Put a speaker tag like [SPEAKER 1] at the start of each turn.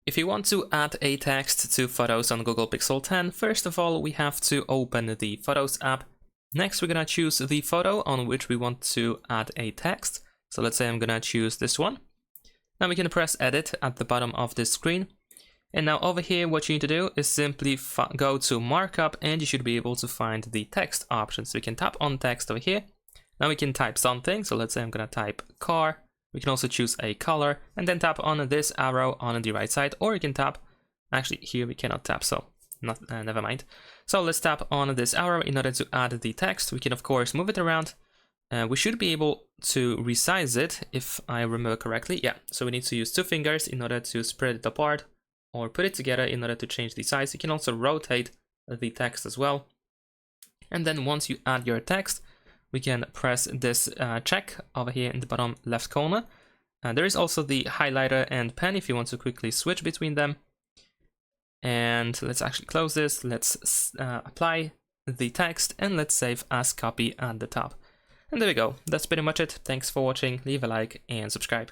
[SPEAKER 1] If you want to add a text to photos on Google Pixel 10, first of all, we have to open the Photos app. Next, we're gonna choose the photo on which we want to add a text. So let's say I'm gonna choose this one. Now we can press edit at the bottom of this screen. And now over here, what you need to do is simply go to markup, and you should be able to find the text option. So we can tap on text over here. Now we can type something. So let's say I'm gonna type car. We can also choose a color and then tap on this arrow on the right side, or you can tap, actually here we cannot tap, so never mind. So let's tap on this arrow in order to add the text. We can of course move it around. We should be able to resize it if I remember correctly. Yeah, so we need to use 2 fingers in order to spread it apart or put it together in order to change the size. You can also rotate the text as well. And then once you add your text, we can press this check over here in the bottom left corner. There is also the highlighter and pen if you want to quickly switch between them. And let's actually close this. Let's apply the text and let's save as copy at the top. And there we go. That's pretty much it. Thanks for watching. Leave a like and subscribe.